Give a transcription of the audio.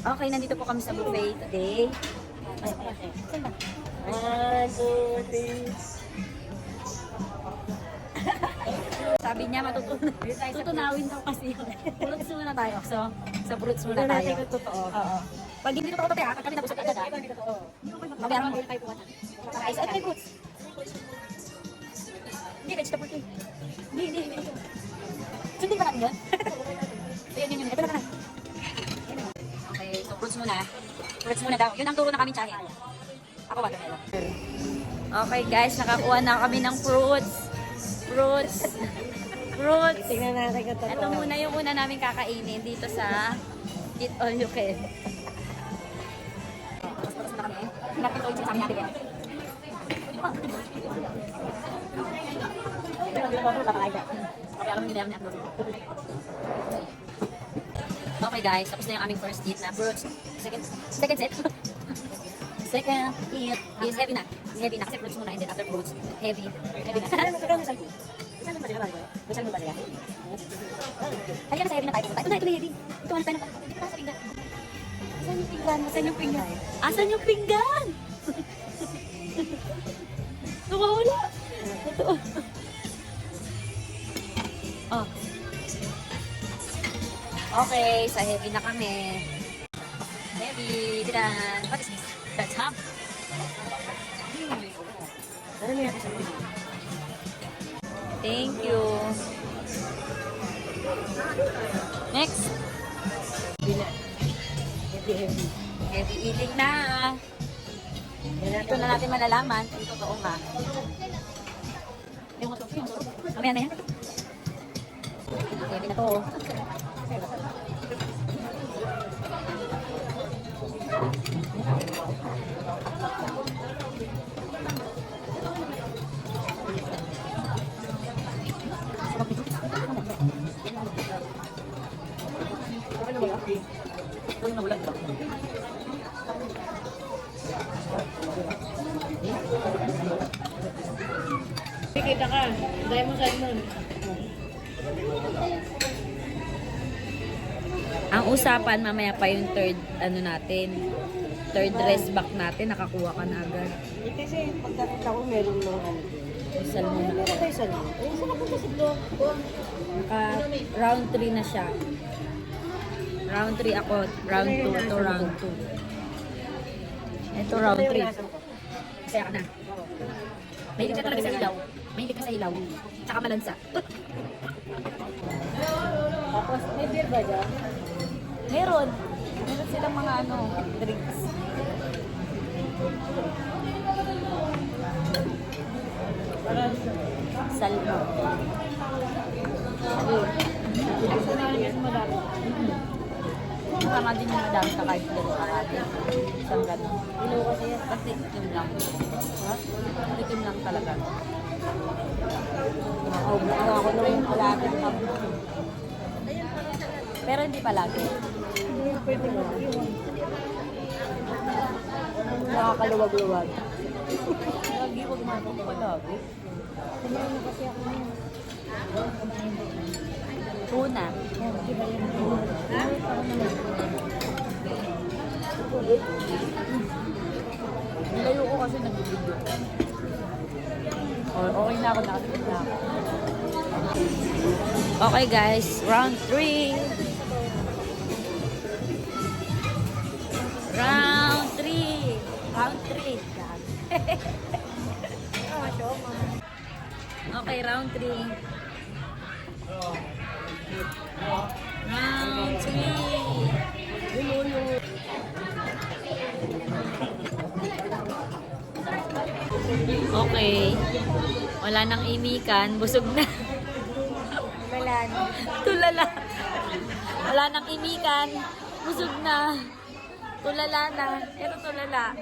Okay, nandito po kami sa buffet today. Sabi niya tutunawin daw kasi. Fruits muna tayo. So, sa fruits muna tayo. Oo. Pag hindi totoo tayo, kami nabusog agad. Mabayaran mo. Ay, sa may fruits. Hindi, vegetable tea. Hindi. Sundin ba natin yun? Ayan yun. Ito na ka na. Okay, so fruits muna. Fruits muna daw. Yun ang turo na kami tsahin. Ako watermelon. Okay guys, nakakuha na kami ng fruits. Tingnan natin kung totoo. Ito muna yung una namin kakainin dito sa Eat All You Can. Tapos na kami. Hinapin ko yung sinasabi natin yan. Okay guys, tapos na yung aming first eat na fruits. Second set. Second eat is heavy na. Heavy na kasi fruits muna and then after fruits, heavy na. Halika na sa heavy na tayo pumunta. Ito na heavy. Ito na tayo na. Asan yung pinggan? Asan yung pinggan? Nawawala. Ito. Oh. Okay, sa heavy na kami. Heavy. Diyan. What is this? That's ham. Thank you. Next. Heavy eating na. Ito na natin malalaman kung totoo nga. Mamaya na yan. Heavy na to. Kita ka. Dahil mo sa'yo nun. Ang usapan mamaya pa yung third rest back natin, nakakuha ka na agad. Kasi pagkakita ko meron ng ano. Salmon na. Meron tayo salmon. Ay, saan ako kasi ito? Round 3 na siya. Round 3 ako, round 2 to round 2. Ito round 3. Masaya ka na. Mahilig ka talaga sa ilaw. Mahilig ka sa ilaw. Tsaka malansa. Tapos, may beer ba dyan? Meron. Meron silang mga drinks. Salmon. Tama din yung madami sa kahit dito sa atin. Isang gano'n. Ilo kasi yan. Kasi itim lang. Ha? Itim lang talaga. Nakaubo ako na yung palagay. Pero hindi palagi. Hindi, pwede mo. Nakakaluwag-luwag. Lagi, huwag natin palagi. Kumain na kasi ako ngayon. Tuna. Ha? Nilayo ko kasi nag-video. Okay na ako, nakatikip na ako. Okay guys, round 3. Round 3. Round 3. Okay, round 3. Round 3. Okay. Wala nang imikan. Busog na. Malan. Tulala. Wala nang imikan. Busog na. Tulala na. Ito tulala.